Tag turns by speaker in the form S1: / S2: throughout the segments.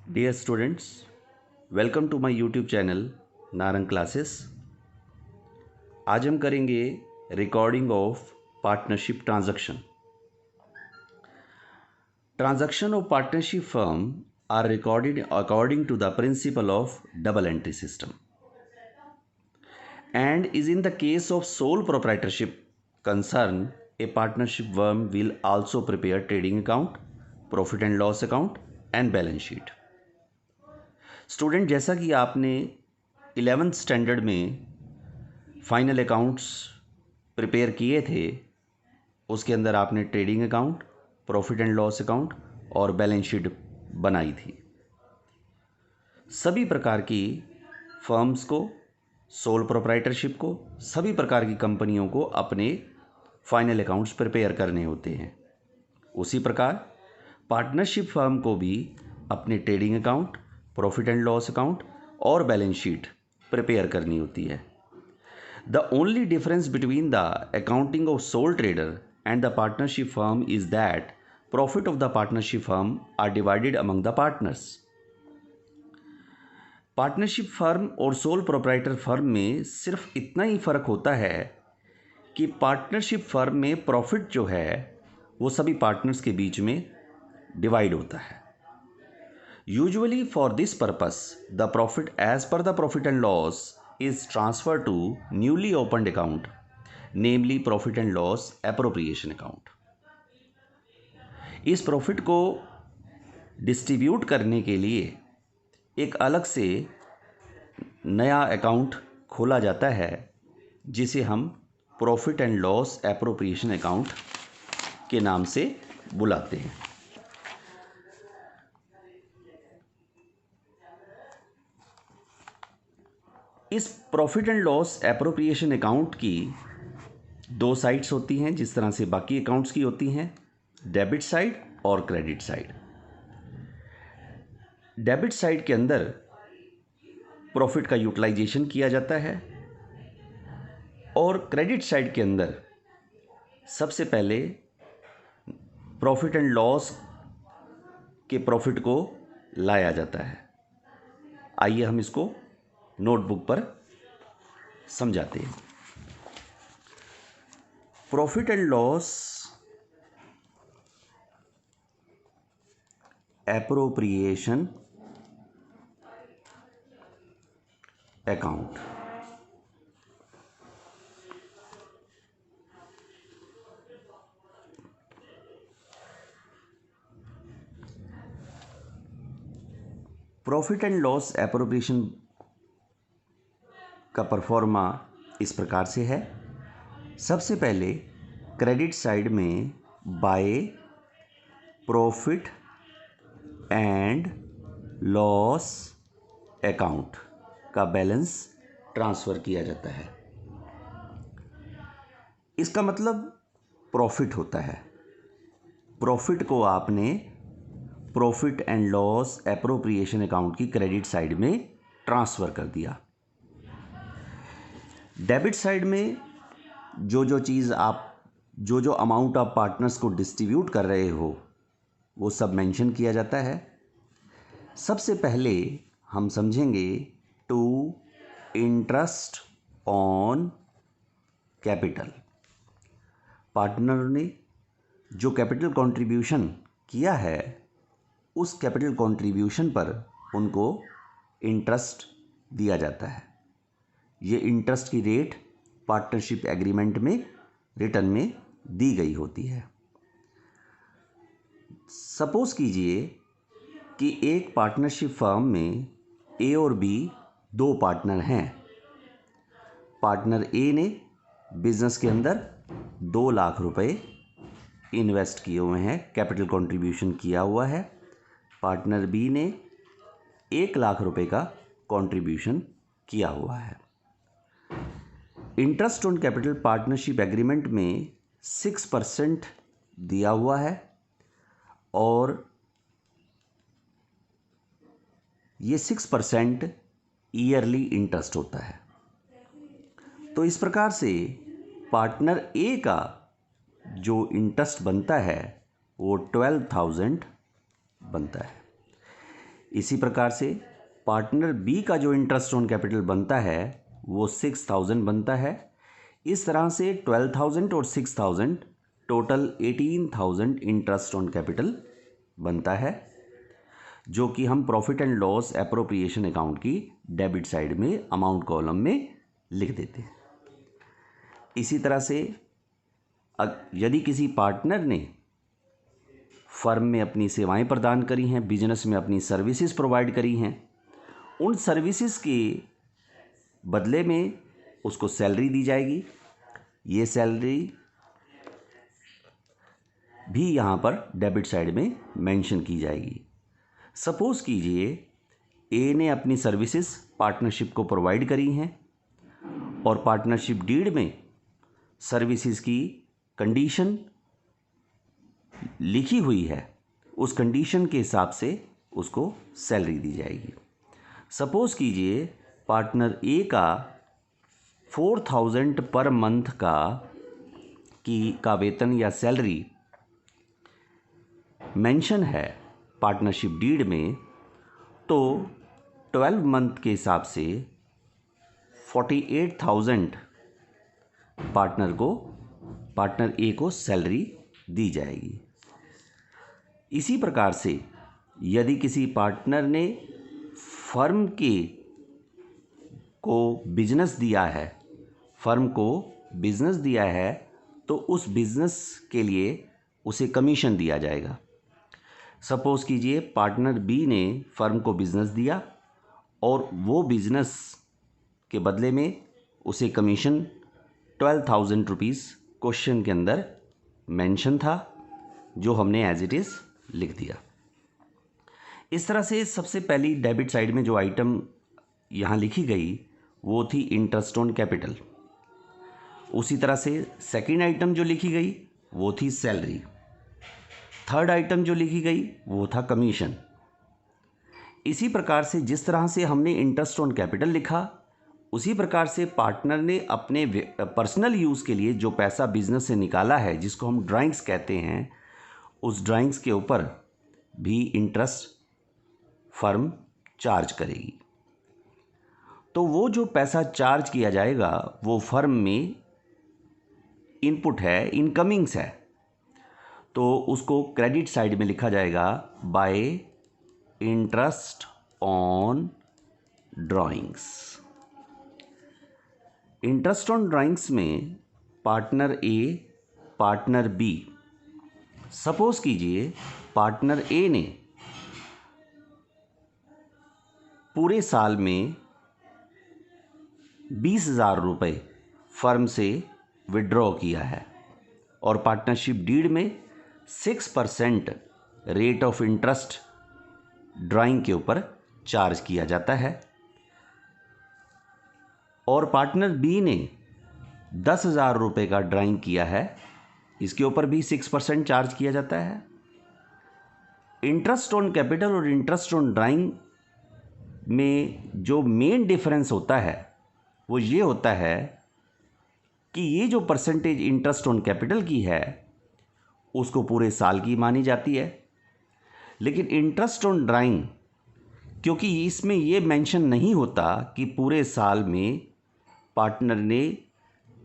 S1: Dear students, welcome to my YouTube channel Narang classes. आज हम करेंगे recording of partnership transaction. Transaction of partnership firm are recorded according to the principle of double entry system and is in the case of sole proprietorship concern, a partnership firm will also prepare trading account, profit and loss account and balance sheet. Student, जैसा कि आपने 11th standard में final accounts prepare किए थे, उसके अंदर आपने trading account, profit and loss account और बैलेंस शीट बनाई थी। सभी प्रकार की फर्म्स को, सोल प्रोप्राइटरशिप को, सभी प्रकार की कंपनियों को अपने फाइनल अकाउंट्स प्रिपेयर करने होते हैं। उसी प्रकार पार्टनरशिप फर्म को भी अपने trading account, profit and loss account और बैलेंस शीट प्रिपेयर करनी होती है। The only difference between the accounting of sole trader and the partnership firm is that profit of the partnership firm are divided among the partners. Partnership firm और sole proprietor firm में सिर्फ इतना ही फ़र्क होता है कि पार्टनरशिप फर्म में profit जो है वो सभी पार्टनर्स के बीच में डिवाइड होता है। Usually for this purpose the profit as per the profit and loss is transfer to newly opened account, namely profit and loss appropriation account. इस प्रॉफिट को डिस्ट्रीब्यूट करने के लिए एक अलग से नया अकाउंट खोला जाता है जिसे हम profit and loss appropriation account के नाम से बुलाते हैं। इस profit and loss appropriation account की दो साइड्स होती हैं, जिस तरह से बाकी अकाउंट्स की होती हैं, डेबिट साइड और क्रेडिट साइड। डेबिट साइड के अंदर प्रॉफिट का यूटिलाइजेशन किया जाता है और क्रेडिट साइड के अंदर सबसे पहले प्रॉफिट एंड लॉस के प्रॉफिट को लाया जाता है। आइए हम इसको नोटबुक पर समझाते हैं। Profit and loss appropriation account. Profit and loss appropriation का परफॉर्मा इस प्रकार से है। सबसे पहले क्रेडिट साइड में by profit and loss account का बैलेंस ट्रांसफ़र किया जाता है। इसका मतलब प्रॉफिट होता है। प्रॉफिट को आपने profit and loss appropriation account की क्रेडिट साइड में ट्रांसफ़र कर दिया। डेबिट साइड में जो चीज़ आप जो अमाउंट आप पार्टनर्स को डिस्ट्रीब्यूट कर रहे हो वो सब मेंशन किया जाता है। सबसे पहले हम समझेंगे to interest on capital. Partner ने जो कैपिटल कंट्रीब्यूशन किया है उस कैपिटल कंट्रीब्यूशन पर उनको इंटरेस्ट दिया जाता है। ये इंटरेस्ट की रेट पार्टनरशिप एग्रीमेंट में रिटर्न में दी गई होती है। सपोज कीजिए कि एक पार्टनरशिप फर्म में ए और बी दो पार्टनर हैं। पार्टनर ए ने बिजनेस के अंदर 2 लाख रुपए इन्वेस्ट किए हुए हैं, कैपिटल कंट्रीब्यूशन किया हुआ है। पार्टनर बी ने 1 लाख रुपए का कंट्रीब्यूशन किया हुआ है। Interest on capital partnership agreement में 6% दिया हुआ है और ये 6% ईयरली इंटरेस्ट होता है। तो इस प्रकार से पार्टनर ए का जो इंटरेस्ट बनता है वो 12,000 बनता है। इसी प्रकार से पार्टनर बी का जो इंटरेस्ट ऑन कैपिटल बनता है वो 6,000 बनता है। इस तरह से 12,000 और 6,000 टोटल 18,000 इंटरेस्ट ऑन कैपिटल बनता है, जो कि हम profit and loss appropriation account की डेबिट साइड में अमाउंट कॉलम में लिख देते हैं। इसी तरह से यदि किसी पार्टनर ने फर्म में अपनी सेवाएं प्रदान करी हैं, बिजनेस में अपनी सर्विसेज प्रोवाइड करी हैं, उन सर्विसेज के बदले में उसको सैलरी दी जाएगी। ये सैलरी भी यहाँ पर डेबिट साइड में मेंशन की जाएगी। सपोज़ कीजिए ए ने अपनी सर्विसेज पार्टनरशिप को प्रोवाइड करी हैं और पार्टनरशिप डीड में सर्विसेज की कंडीशन लिखी हुई है, उस कंडीशन के हिसाब से उसको सैलरी दी जाएगी। सपोज़ कीजिए पार्टनर ए का 4,000 पर मंथ का वेतन या सैलरी मेंशन है पार्टनरशिप डीड में, तो 12 मंथ के हिसाब से 48,000 पार्टनर ए को सैलरी दी जाएगी। इसी प्रकार से यदि किसी पार्टनर ने फर्म को बिजनेस दिया है तो उस बिजनेस के लिए उसे कमीशन दिया जाएगा। सपोज़ कीजिए पार्टनर बी ने फर्म को बिजनेस दिया और वो बिजनेस के बदले में उसे कमीशन 12,000 रुपीज़ क्वेश्चन के अंदर मेंशन था, जो हमने एज इट इज़ लिख दिया। इस तरह से सबसे पहली डेबिट साइड में जो आइटम यहाँ लिखी गई वो थी इंटरेस्ट ऑन कैपिटल। उसी तरह से सेकंड आइटम जो लिखी गई वो थी सैलरी। थर्ड आइटम जो लिखी गई वो था कमीशन। इसी प्रकार से जिस तरह से हमने इंटरेस्ट ऑन कैपिटल लिखा, उसी प्रकार से पार्टनर ने अपने पर्सनल यूज़ के लिए जो पैसा बिजनेस से निकाला है, जिसको हम ड्राइंग्स कहते हैं, उस ड्राइंग्स के ऊपर भी इंटरेस्ट फर्म चार्ज करेगी। तो वो जो पैसा चार्ज किया जाएगा वो फर्म में इनपुट है, इनकमिंग्स है, तो उसको क्रेडिट साइड में लिखा जाएगा bye interest on drawings. Interest on drawings में पार्टनर ए, पार्टनर बी, सपोज़ कीजिए पार्टनर ए ने पूरे साल में 20,000 रुपये फर्म से विड्रॉ किया है और पार्टनरशिप डीड में 6% रेट ऑफ इंटरेस्ट ड्राइंग के ऊपर चार्ज किया जाता है, और पार्टनर बी ने 10,000 रुपये का ड्राइंग किया है, इसके ऊपर भी 6% चार्ज किया जाता है। इंटरेस्ट ऑन कैपिटल और इंटरेस्ट ऑन ड्राइंग में जो मेन डिफरेंस होता है वो ये होता है कि ये जो परसेंटेज इंटरेस्ट ऑन कैपिटल की है उसको पूरे साल की मानी जाती है, लेकिन इंटरेस्ट ऑन ड्राइंग, क्योंकि इसमें ये मेंशन नहीं होता कि पूरे साल में पार्टनर ने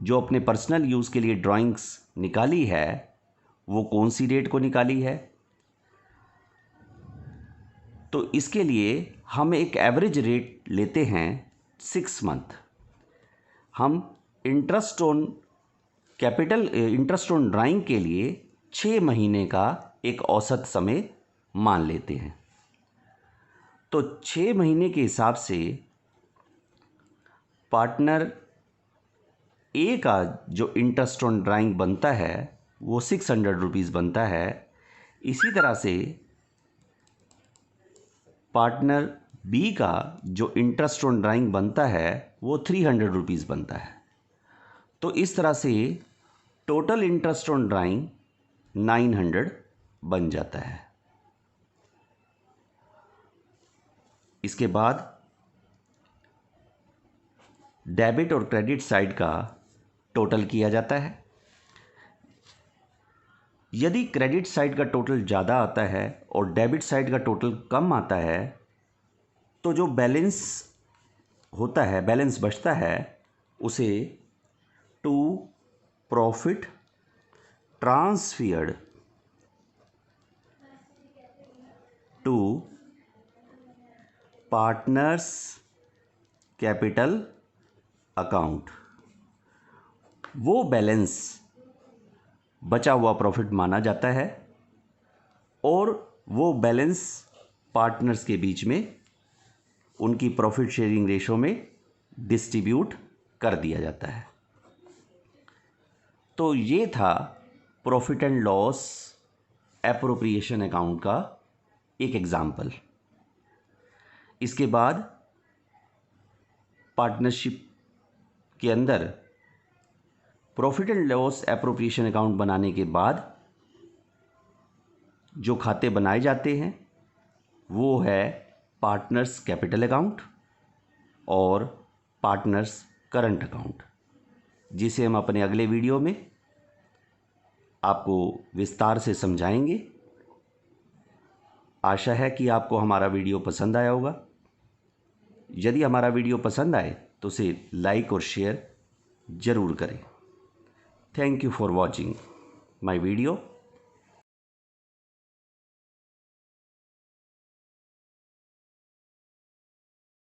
S1: जो अपने पर्सनल यूज़ के लिए ड्राइंग्स निकाली है वो कौन सी डेट को निकाली है, तो इसके लिए हम एक एवरेज रेट लेते हैं 6 मंथ। हम interest on capital, interest on drawing के लिए 6 महीने का एक औसत समय मान लेते हैं। तो 6 महीने के हिसाब से पार्टनर ए का जो इंटरेस्ट ऑन ड्राइंग बनता है वो 600 रुपीज़ बनता है। इसी तरह से पार्टनर बी का जो इंटरेस्ट ऑन ड्राइंग बनता है वो 300 रुपीज़ बनता है। तो इस तरह से टोटल इंटरेस्ट ऑन ड्राइंग 900 बन जाता है। इसके बाद डेबिट और क्रेडिट साइड का टोटल किया जाता है। यदि क्रेडिट साइड का टोटल ज़्यादा आता है और डेबिट साइड का टोटल कम आता है तो जो बैलेंस होता है, बैलेंस बचता है, उसे to profit transferred to partners capital account, वो बैलेंस बचा हुआ प्रॉफिट माना जाता है और वो बैलेंस पार्टनर्स के बीच में उनकी प्रॉफिट शेयरिंग रेशो में डिस्ट्रीब्यूट कर दिया जाता है। तो ये था profit and loss appropriation account का एक एग्जाम्पल। इसके बाद पार्टनरशिप के अंदर profit and loss appropriation account बनाने के बाद जो खाते बनाए जाते हैं वो है पार्टनर्स कैपिटल अकाउंट और पार्टनर्स करंट अकाउंट, जिसे हम अपने अगले वीडियो में आपको विस्तार से समझाएंगे। आशा है कि आपको हमारा वीडियो पसंद आया होगा। यदि हमारा वीडियो पसंद आए तो उसे लाइक और शेयर ज़रूर करें। Thank you for watching my video.